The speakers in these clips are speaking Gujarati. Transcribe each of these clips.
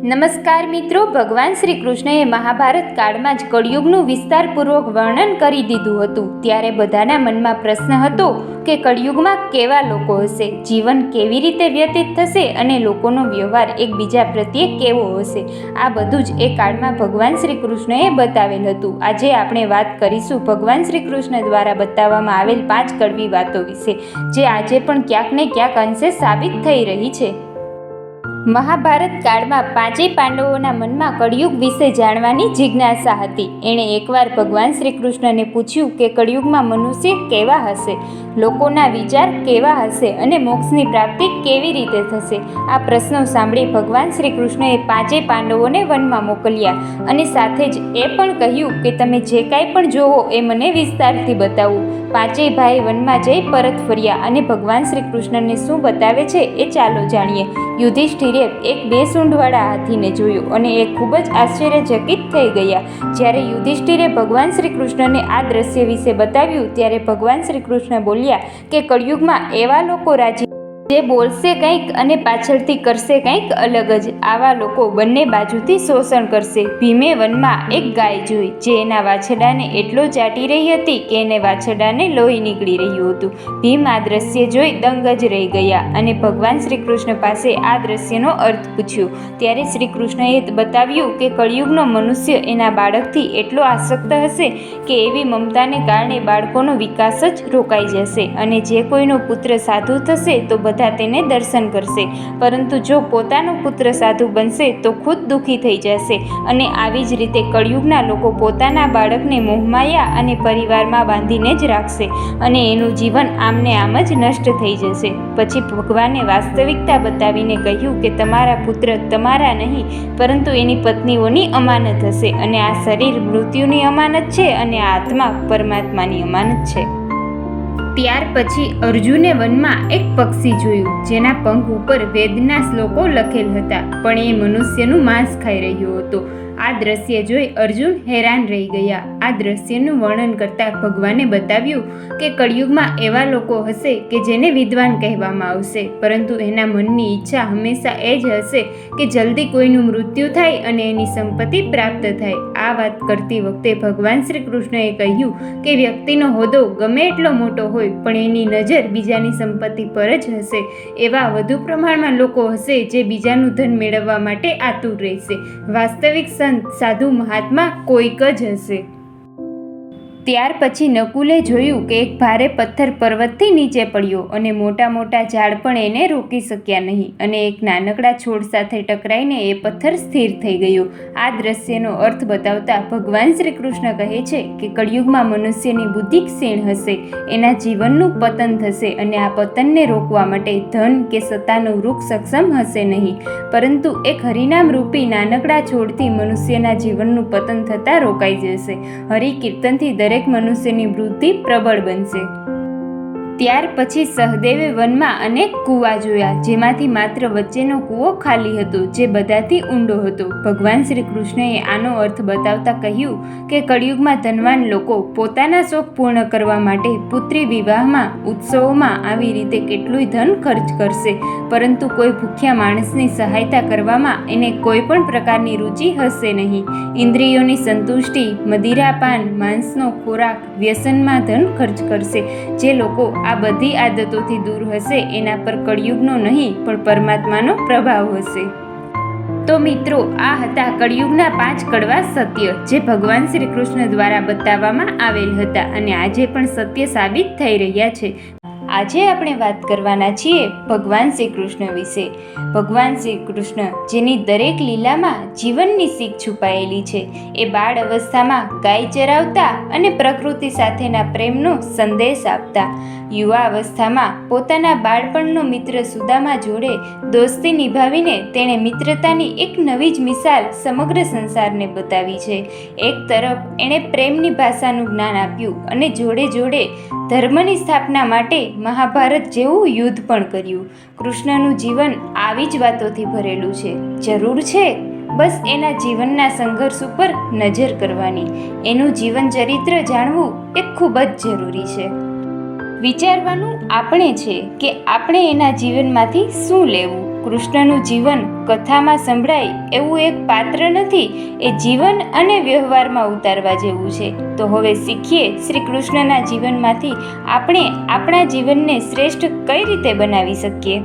નમસ્કાર મિત્રો, ભગવાન શ્રી કૃષ્ણએ મહાભારત કાળમાં જ કળિયુગનું વિસ્તારપૂર્વક વર્ણન કરી દીધું હતું. ત્યારે બધાના મનમાં પ્રશ્ન હતો કે કળિયુગમાં કેવા લોકો હશે, જીવન કેવી રીતે વ્યતીત થશે અને લોકોનો વ્યવહાર એકબીજા પ્રત્યે કેવો હશે. આ બધું જ એ કાળમાં ભગવાન શ્રી કૃષ્ણએ બતાવેલ હતું. આજે આપણે વાત કરીશું ભગવાન શ્રી કૃષ્ણ દ્વારા બતાવવામાં આવેલ 5 કડવી વાતો વિશે, જે આજે પણ ક્યાંક ને ક્યાંક અંશે સાબિત થઈ રહી છે. મહાભારત કાળમાં 5 પાંડવોના મનમાં કળિયુગ વિશે જાણવાની જિજ્ઞાસા હતી. એણે એકવાર ભગવાન શ્રી કૃષ્ણને પૂછ્યું કે કળિયુગમાં મનુષ્ય કેવા હશે, લોકોના વિચાર કેવા હશે અને મોક્ષની પ્રાપ્તિ કેવી રીતે થશે. આ પ્રશ્નો સાંભળી ભગવાન શ્રી કૃષ્ણએ 5 પાંડવોને વનમાં મોકલ્યા અને સાથે જ એ પણ કહ્યું કે તમે જે કાંઈ પણ જોવો એ મને વિસ્તારથી બતાવો. 5 ભાઈ વનમાં જઈ પરત ફર્યા અને ભગવાન શ્રી કૃષ્ણને શું બતાવે છે એ ચાલો જાણીએ. યુધિષ્ઠિરે એક 2 સૂંઢવાળા હાથીને જોયો અને એ ખૂબ જ આશ્ચર્યચકિત થઈ ગયા. જ્યારે યુધિષ્ઠિરે ભગવાન શ્રી કૃષ્ણને આ દ્રશ્ય વિશે બતાવ્યું ત્યારે ભગવાન શ્રી કૃષ્ણ બોલ્યા કે કળિયુગમાં એવા લોકો રાજી જે બોલશે કંઈક અને પાછળથી કરશે કંઈક અલગ જ. આવા લોકો બંને બાજુથી શોષણ કરશે. ભીમે વનમાં એક ગાય જોઈ જે એના વાછરડાને એટલો ચાટી રહી હતી કે એને વાછરડાને લોહી નીકળી રહ્યું હતું. ભીમ આ દ્રશ્ય જોઈ દંગ જ રહી ગયા અને ભગવાન શ્રી કૃષ્ણ પાસે આ દ્રશ્યનો અર્થ પૂછ્યો. ત્યારે શ્રી કૃષ્ણએ બતાવ્યું કે કળિયુગનો મનુષ્ય એના બાળકથી એટલો આસક્ત હશે કે એવી મમતાને કારણે બાળકોનો વિકાસ જ રોકાઈ જશે અને જે કોઈનો પુત્ર સાધુ થશે તો બધા તેને દર્શન કરશે, પરંતુ જો પોતાનો પુત્ર સાધુ બનશે તો ખુદ દુઃખી થઈ જશે. અને આવી જ રીતે કળિયુગના લોકો પોતાના બાળકને મોહમાયા અને પરિવારમાં બાંધીને જ રાખશે અને એનું જીવન આમને આમ જ નષ્ટ થઈ જશે. પછી ભગવાને વાસ્તવિકતા બતાવીને કહ્યું કે તમારા પુત્ર તમારા નહીં પરંતુ એની પત્નીઓની અમાનત હશે અને આ શરીર મૃત્યુની અમાનત છે અને આ આત્મા પરમાત્માની અમાનત છે. ત્યાર પછી અર્જુને વનમાં એક પક્ષી જોયું જેના પંખ ઉપર વેદના શ્લોકો લખેલ હતા, પણ એ મનુષ્યનું માંસ ખાઈ રહ્યો હતો. આ દ્રશ્ય જોઈ અર્જુન હેરાન રહી ગયા. આ દ્રશ્યનું વર્ણન કરતા ભગવાને બતાવ્યું કે કળિયુગમાં એવા લોકો હશે કે જેને વિદ્વાન કહેવામાં આવશે, પરંતુ એના મનની ઈચ્છા હંમેશા એ જ હશે કે જલ્દી કોઈનું મૃત્યુ થાય અને એની સંપત્તિ પ્રાપ્ત થાય. આ વાત કરતી વખતે ભગવાન શ્રી કૃષ્ણએ કહ્યું કે વ્યક્તિનો હોદ્દો ગમે એટલો મોટો હોય પણ એની નજર બીજાની સંપત્તિ પર જ હશે. એવા વધુ પ્રમાણમાં લોકો હશે જે બીજાનું ધન મેળવવા માટે આતુર રહેશે. વાસ્તવિક સાધુ મહાત્મા કોઈક જ હશે. ત્યાર પછી નકુલે જોયું કે એક ભારે પથ્થર પર્વતથી નીચે પડ્યો અને મોટા મોટા ઝાડ પણ એને રોકી શક્યા નહીં અને એક નાનકડા છોડ સાથે ટકરાઈને એ પથ્થર સ્થિર થઈ ગયો. આ દ્રશ્યનો અર્થ બતાવતા ભગવાન શ્રી કૃષ્ણ કહે છે કે કળિયુગમાં મનુષ્યની બુદ્ધિ ક્ષીણ હશે, એના જીવનનું પતન થશે અને આ પતનને રોકવા માટે ધન કે સત્તાનું વૃક્ષ સક્ષમ હશે નહીં, પરંતુ એક હરિનામ રૂપી નાનકડા છોડથી મનુષ્યના જીવનનું પતન થતાં રોકાઈ જશે. હરિ કીર્તનથી દરેક મનુષ્યની વૃદ્ધિ પ્રબળ બનશે. ત્યાર પછી સહદેવે વનમાં અનેક કૂવા જોયા જેમાંથી માત્ર વચ્ચેનો કૂવો ખાલી હતો જે બધાથી ઊંડો હતો. ભગવાન શ્રી કૃષ્ણએ આનો અર્થ બતાવતા કહ્યું કે કળિયુગમાં ધનવાન લોકો પોતાના શોખ પૂર્ણ કરવા માટે પુત્રી વિવાહમાં, ઉત્સવોમાં આવી રીતે કેટલુંય ધન ખર્ચ કરશે, પરંતુ કોઈ ભૂખ્યા માણસની સહાયતા કરવામાં એને કોઈ પણ પ્રકારની રુચિ હશે નહીં. ઇન્દ્રિયોની સંતુષ્ટિ, મદિરાપાન, માંસનો ખોરાક, વ્યસનમાં ધન ખર્ચ કરશે. જે લોકો આ બધી આદતોથી દૂર હશે એના પર કળિયુગનો નહીં પણ પરમાત્માનો પ્રભાવ હશે. તો મિત્રો, આ હતા કળિયુગના 5 કડવા સત્ય જે ભગવાન શ્રી કૃષ્ણ દ્વારા બતાવવામાં આવેલ હતા અને આજે પણ સત્ય સાબિત થઈ રહ્યા છે. આજે આપણે વાત કરવાના છીએ ભગવાન શ્રી કૃષ્ણ વિશે. ભગવાન શ્રી કૃષ્ણ જેની દરેક લીલામાં જીવનની શીખ છુપાયેલી છે. એ બાળ અવસ્થામાં ગાય ચરાવતા અને પ્રકૃતિ સાથેના પ્રેમનો સંદેશ આપતા. યુવા અવસ્થામાં પોતાના બાળપણનો મિત્ર સુદામા જોડે દોસ્તી નિભાવીને તેણે મિત્રતાની એક નવી જ મિસાલ સમગ્ર સંસારને બતાવી છે. એક તરફ એણે પ્રેમની ભાષાનું જ્ઞાન આપ્યું અને જોડે જોડે ધર્મની સ્થાપના માટે મહાભારત જેવું યુદ્ધ પણ કર્યું. કૃષ્ણનું જીવન આવી જ વાતોથી ભરેલું છે. જરૂર છે બસ એના જીવનના સંઘર્ષ ઉપર નજર કરવાની. એનું જીવન ચરિત્ર જાણવું એ ખૂબ જ જરૂરી છે. વિચારવાનું આપણે છે કે આપણે એના જીવનમાંથી શું લેવું કૃષ્ણનું જીવન કથામાં સંભળાય એવું એક પાત્ર નથી, એ જીવન અને વ્યવહારમાં ઉતારવા જેવું છે. તો હવે શીખીએ શ્રી કૃષ્ણના જીવનમાંથી આપણે આપણા જીવનને શ્રેષ્ઠ કઈ રીતે બનાવી શકીએ.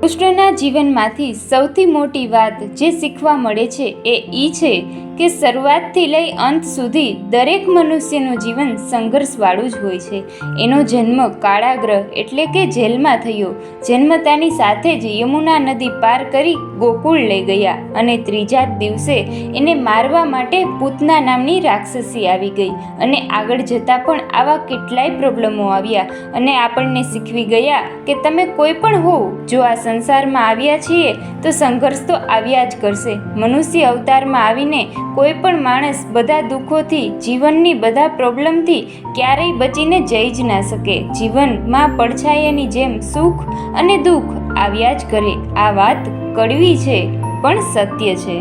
કૃષ્ણના જીવનમાંથી સૌથી મોટી વાત જે શીખવા મળે છે એ છે કે શરૂઆતથી લઈ અંત સુધી દરેક મનુષ્યનું જીવન સંઘર્ષવાળું જ હોય છે. એનો જન્મ કાળાગ્રહ એટલે કે જેલમાં થયો. જન્મતાની સાથે જ યમુના નદી પાર કરી ગોકુળ લઈ ગયા અને ત્રીજા દિવસે એને મારવા માટે પૂતના નામની રાક્ષસી આવી ગઈ અને આગળ જતાં પણ આવા કેટલાય પ્રોબ્લેમો આવ્યા અને આપણને શીખવી ગયા કે તમે કોઈ પણ હોવ, જો આ સંસારમાં આવ્યા છીએ તો સંઘર્ષ તો આવ્યા જ કરશે. મનુષ્ય અવતારમાં આવીને કોઈ પણ માણસ બધા દુઃખોથી, જીવનની બધા પ્રોબ્લેમથી ક્યારેય બચીને જઈ જ ના શકે. જીવનમાં પડછાયાની જેમ સુખ અને દુઃખ આવ્યા જ કરે. આ વાત કડવી છે પણ સત્ય છે.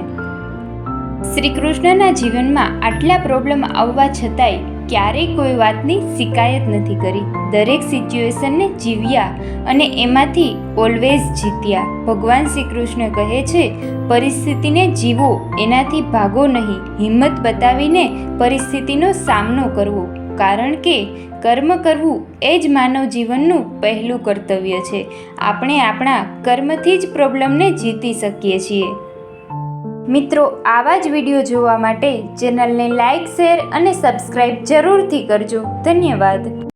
શ્રી કૃષ્ણના જીવનમાં આટલા પ્રોબ્લેમ આવવા છતાંય ક્યારેય કોઈ વાતની શિકાયત નથી કરી. દરેક સિચ્યુએશનને જીવ્યા અને એમાંથી ઓલવેઝ જીત્યા. ભગવાન શ્રી કૃષ્ણ કહે છે, પરિસ્થિતિને જીવો, એનાથી ભાગો નહીં. હિંમત બતાવીને પરિસ્થિતિનો સામનો કરવો, કારણ કે કર્મ કરવું એ જ માનવ જીવનનું પહેલું કર્તવ્ય છે. આપણે આપણા કર્મથી જ પ્રોબ્લેમને જીતી શકીએ છીએ. મિત્રો, આવા જ વિડીયો જોવા માટે ચેનલને લાઇક, શેર અને સબસ્ક્રાઈબ જરૂરથી કરજો. ધન્યવાદ.